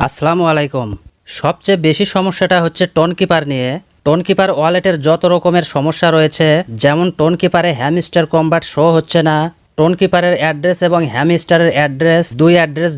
আসসালামু আলাইকুম। সবচেয়ে বেশি সমস্যাটা হচ্ছে টোন কিপার নিয়ে। টোন কিপার ওয়ালেটের যত রকমের সমস্যা রয়েছে, যেমন টোন কিপারে হ্যামস্টার কম্বাট শো হচ্ছে না, টোন কিপারের অ্যাড্রেস এবং হ্যামস্টারের অ্যাড্রেস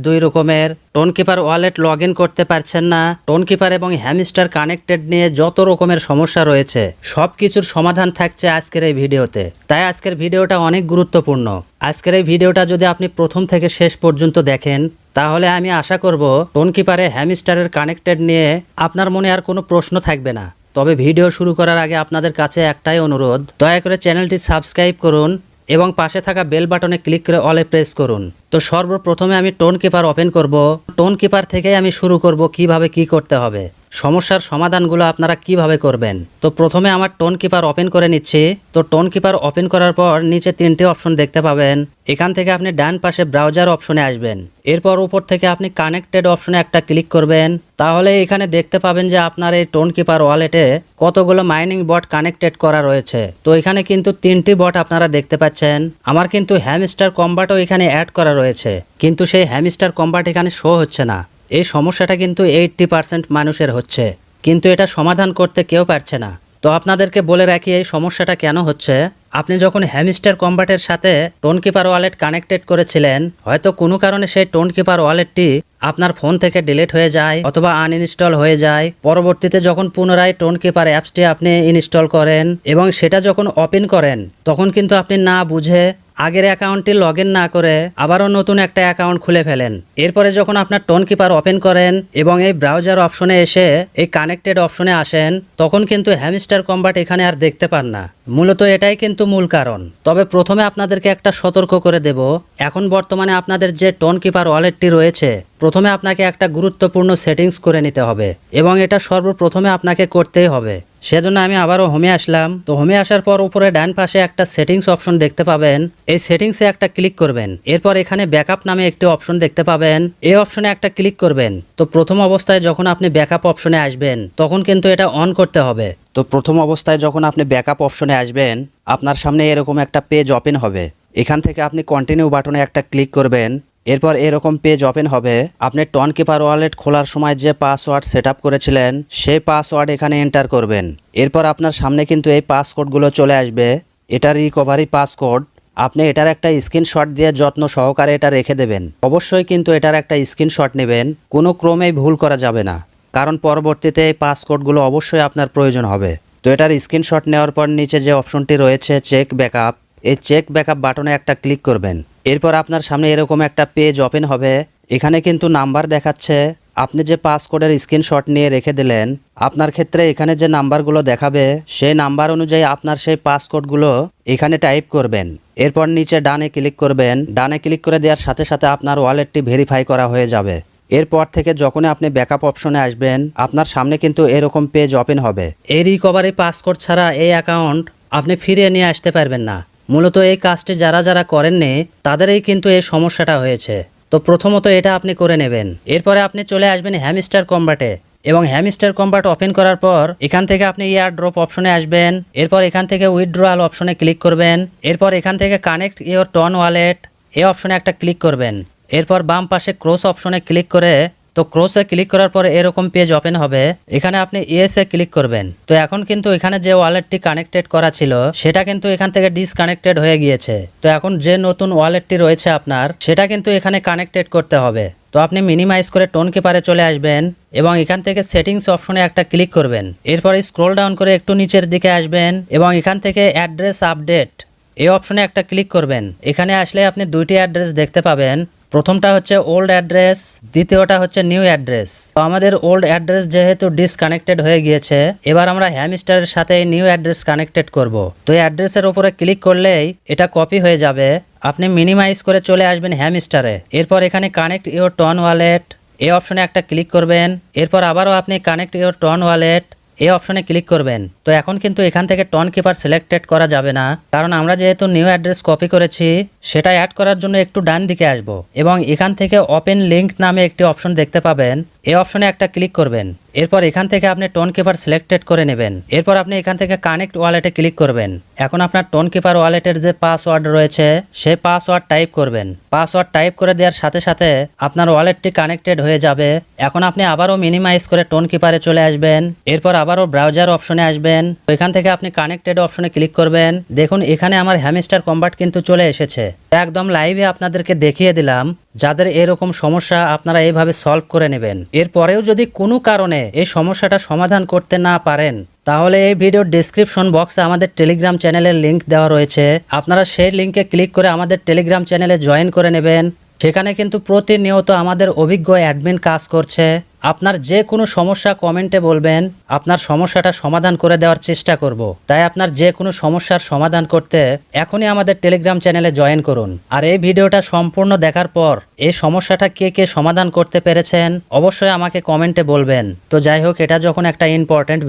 দুই রকমের, tone keeper wallet log in করতে পারছেন না, টোন কিপার এবং হ্যামস্টার কানেক্টেড নিয়ে যত রকমের সমস্যা রয়েছে সব কিছুর সমাধান থাকছে আজকের এই ভিডিওতে। তাই আজকের ভিডিওটা অনেক গুরুত্বপূর্ণ। আজকের এই ভিডিওটা যদি আপনি প্রথম থেকে শেষ পর্যন্ত দেখেন, তাহলে আমি আশা করব টোন কিপারে হ্যামস্টারের কানেক্টেড নিয়ে আপনার মনে আর কোনো প্রশ্ন থাকবে না। তবে ভিডিও শুরু করার আগে আপনাদের কাছে একটাই অনুরোধ, দয়া করে চ্যানেলটি সাবস্ক্রাইব করুন এবং পাশে থাকা বেল বাটনে ক্লিক করে অলে প্রেস করুন। তো সর্বপ্রথমে আমি টোন কিপার ওপেন করব। টোন কিপার থেকেই আমি শুরু করব কিভাবে কি করতে হবে, সমস্যার সমাধানগুলো আপনারা কিভাবে করবেন। তো প্রথমে আমার টোন কিপার ওপেন করে নিচ্ছি। তো টোন কিপার ওপেন করার পর নিচে তিনটে অপশন দেখতে পাবেন। এখান থেকে আপনি ডান পাশে ব্রাউজার অপশনে আসবেন। এরপর উপর থেকে আপনি কানেক্টেড অপশনে একটা ক্লিক করবেন। তাহলে এখানে দেখতে পাবেন যে আপনার এই টোন কিপার ওয়ালেটে কতগুলো মাইনিং বট কানেক্টেড করা রয়েছে। তো এখানে কিন্তু 3টি বট আপনারা দেখতে পাচ্ছেন। আমার কিন্তু হ্যামস্টার কম্বাটও এখানে অ্যাড করা রয়েছে, কিন্তু সেই হ্যামস্টার কম্বাট এখানে শো হচ্ছে না। এই সমস্যাটা কিন্তু 80% মানুষের হচ্ছে, কিন্তু এটা সমাধান করতে কেউ পারছে না। তো আপনাদেরকে বলে রাখি এই সমস্যাটা কেন হচ্ছে। আপনি যখন হ্যামস্টার কম্বাটের সাথে টোন কিপার ওয়ালেট কানেক্টেড করেছিলেন, হয়তো কোনো কারণে সেই টোন কিপার ওয়ালেটটি আপনার ফোন থেকে ডিলিট হয়ে যায় অথবা আনইনস্টল হয়ে যায়। পরবর্তীতে যখন পুনরায় টোন কিপার অ্যাপসটি আপনি ইনস্টল করেন এবং সেটা যখন ওপেন করেন, তখন কিন্তু আপনি না বুঝে আগের অ্যাকাউন্টটি লগ ইন না করে আবারও নতুন একটা অ্যাকাউন্ট খুলে ফেলেন। এরপরে যখন আপনার টোন কিপার ওপেন করেন এবং এই ব্রাউজার অপশনে এসে এই কানেক্টেড অপশনে আসেন, তখন কিন্তু হ্যামস্টার কম্বাট এখানে আর দেখতে পান না। মূলত এটাই কিন্তু মূল কারণ। তবে প্রথমে আপনাদেরকে একটা সতর্ক করে দেব, এখন বর্তমানে আপনাদের যে টোন কিপার ওয়ালেটটি রয়েছে, প্রথমে আপনাকে একটা গুরুত্বপূর্ণ সেটিংস করে নিতে হবে এবং এটা সর্বপ্রথমে আপনাকে করতেই হবে। সেজন্য আমি আবারও হোমে আসলাম। তো হোমে আসার পর উপরে ডান পাশে একটা সেটিংস অপশন দেখতে পাবেন। এই সেটিংসে একটা ক্লিক করবেন। এরপর এখানে ব্যাকআপ নামে একটি অপশন দেখতে পাবেন, এই অপশনে একটা ক্লিক করবেন। তো প্রথম অবস্থায় যখন আপনি ব্যাকআপ অপশনে আসবেন, তখন কিন্তু এটা অন করতে হবে। তো প্রথম অবস্থায় যখন আপনি ব্যাকআপ অপশনে আসবেন, আপনার সামনে এরকম একটা পেজ ওপেন হবে। এখান থেকে আপনি কন্টিনিউ বাটনে একটা ক্লিক করবেন। এরপর এরকম পেজ ওপেন হবে। আপনি টোন কিপার ওয়ালেট খোলার সময় যে পাসওয়ার্ড সেট আপ করেছিলেন, সেই পাসওয়ার্ড এখানে এন্টার করবেন। এরপর আপনার সামনে কিন্তু এই পাসকোডগুলো চলে আসবে। এটা রিকভারি পাসকোড। আপনি এটার একটা স্ক্রিনশট দিয়ে যত্ন সহকারে এটা রেখে দেবেন। অবশ্যই কিন্তু এটার একটা স্ক্রিনশট নেবেন, কোনো ক্রমেই ভুল করা যাবে না, কারণ পরবর্তীতে এই পাসকোডগুলো অবশ্যই আপনার প্রয়োজন হবে। তো এটার স্ক্রিনশট নেওয়ার পর নিচে যে অপশনটি রয়েছে চেক ব্যাকআপ, এই চেক ব্যাকআপ বাটনে একটা ক্লিক করবেন। এরপর আপনার সামনে এরকম একটা পেজ ওপেন হবে। এখানে কিন্তু নাম্বার দেখাচ্ছে। আপনি যে পাসকোডের স্ক্রিনশট নিয়ে রেখে দিলেন, আপনার ক্ষেত্রে এখানে যে নাম্বারগুলো দেখাবে, সেই নাম্বার অনুযায়ী আপনার সেই পাসকোডগুলো এখানে টাইপ করবেন। এরপর নিচে ডানে ক্লিক করবেন। ডানে ক্লিক করে দেওয়ার সাথে সাথে আপনার ওয়ালেটটি ভেরিফাই করা হয়ে যাবে। এরপর থেকে যখনই আপনি ব্যাকআপ অপশনে আসবেন, আপনার সামনে কিন্তু এরকম পেজ ওপেন হবে। এই রিকভারি পাসকোড ছাড়া এই অ্যাকাউন্ট আপনি ফিরিয়ে নিয়ে আসতে পারবেন না। মূলত এই কাজটি যারা যারা করেননি, তাদেরই কিন্তু এই সমস্যাটা হয়েছে। তো প্রথমত এটা আপনি করে নেবেন। এরপরে আপনি চলে আসবেন হ্যামস্টার কম্বাটে এবং হ্যামস্টার কম্বাট ওপেন করার পর এখান থেকে আপনি এয়ার ড্রপ অপশনে আসবেন। এরপর এখান থেকে উইথড্রয়াল অপশনে ক্লিক করবেন। এরপর এখান থেকে কানেক্ট ইওর টোন ওয়ালেট এই অপশনে একটা ক্লিক করবেন। এরপর বাম পাশে ক্রস অপশনে ক্লিক করে, তো ক্রসে ক্লিক করার পরে এরকম পেজ ওপেন হবে। এখানে আপনি ইয়েসে ক্লিক করবেন। তো এখন কিন্তু এখানে যে ওয়ালেটটি কানেক্টেড করা ছিল, সেটা কিন্তু এখান থেকে ডিসকানেক্টেড হয়ে গিয়েছে। তো এখন যে নতুন ওয়ালেটটি রয়েছে আপনার, সেটা কিন্তু এখানে কানেক্টেড করতে হবে। তো আপনি মিনিমাইজ করে টোন কিপারে চলে আসবেন এবং এখান থেকে সেটিংস অপশনে একটা ক্লিক করবেন। এরপরে স্ক্রল ডাউন করে একটু নিচের দিকে আসবেন এবং এখান থেকে অ্যাড্রেস আপডেট এই অপশনে একটা ক্লিক করবেন। এখানে আসলে আপনি দুইটি অ্যাড্রেস দেখতে পাবেন। প্রথমটা হচ্ছে ওল্ড অ্যাড্রেস, দ্বিতীয়টা হচ্ছে নিউ অ্যাড্রেস। তো আমাদের ওল্ড অ্যাড্রেস যেহেতু ডিসকানেক্টেড হয়ে গিয়েছে, এবার আমরা হ্যামস্টারের সাথে নিউ অ্যাড্রেস কানেক্টেড করব। তো এই অ্যাড্রেসের উপরে ক্লিক করলেই এটা কপি হয়ে যাবে। আপনি মিনিমাইজ করে চলে আসবেন হ্যামস্টারে। এরপর এখানে কানেক্ট ইওর টোন ওয়ালেট এই অপশনে একটা ক্লিক করবেন। এরপর আবারও আপনি কানেক্ট ইওর টোন ওয়ালেট এই অপশনে ক্লিক করবেন। তো এখন কিন্তু এখান থেকে টোন কিপার সিলেক্টেড করা যাবে না, কারণ আমরা যেহেতু নিউ অ্যাড্রেস কপি করেছি, সেটা অ্যাড করার জন্য একটু ডান দিকে আসব এবং এখান থেকে ওপেন লিঙ্ক নামে একটি অপশন দেখতে পাবেন। এই অপশনে একটা ক্লিক করবেন। এরপর এখান থেকে আপনি টোন কিপার সিলেক্টেড করে নেবেন। এরপর আপনি এখান থেকে কানেক্ট ওয়ালেটে ক্লিক করবেন। এখন আপনার টোন কিপার ওয়ালেটের যে পাসওয়ার্ড রয়েছে সেই পাসওয়ার্ড টাইপ করবেন। পাসওয়ার্ড টাইপ করে দেওয়ার সাথে সাথে আপনার ওয়ালেটটি কানেক্টেড হয়ে যাবে। এখন আপনি আবারও মিনিমাইজ করে টোন কিপারে চলে আসবেন। এরপর আবারও ব্রাউজার অপশনে আসবেন। এখান থেকে আপনি কানেক্টেড অপশনে ক্লিক করবেন। দেখুন এখানে আমার হ্যামস্টার কম্বাট কিন্তু চলে এসেছে। একদম লাইভে আপনাদেরকে দেখিয়ে দিলাম। যাদের এরকম সমস্যা আপনারা এইভাবে সলভ করে নেবেন। এরপরেও যদি কোনো কারণে এই সমস্যাটা সমাধান করতে না পারেন তাহলে এই ভিডিওর ডেসক্রিপশন বক্সে আমাদের টেলিগ্রাম চ্যানেলের লিংক দেওয়া রয়েছে। আপনারা সেই লিংকে ক্লিক করে আমাদের টেলিগ্রাম চ্যানেলে জয়েন করে নেবেন। সেখানে কিন্তু প্রতিনিয়ত আমাদের অভিজ্ঞ অ্যাডমিন কাজ করছে। আপনার যে কোনো সমস্যা কমেন্টে বলবেন, আপনার সমস্যাটা সমাধান করে দেওয়ার চেষ্টা করব। তাই আপনার যে কোনো সমস্যার সমাধান করতে এখনই আমাদের টেলিগ্রাম চ্যানেলে জয়েন করুন। আর এই ভিডিওটা সম্পূর্ণ দেখার পর এই সমস্যাটা কে কে সমাধান করতে পেরেছেন অবশ্যই আমাকে কমেন্টে বলবেন। তো যাই হোক, এটা যখন একটা ইম্পর্টেন্ট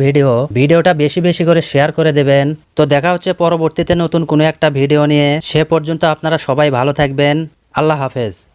ভিডিওটা বেশি বেশি করে শেয়ার করে দেবেন। তো দেখা হচ্ছে পরবর্তীতে নতুন কোনো একটা ভিডিও নিয়ে। সে পর্যন্ত আপনারা সবাই ভালো থাকবেন। আল্লাহ হাফেজ।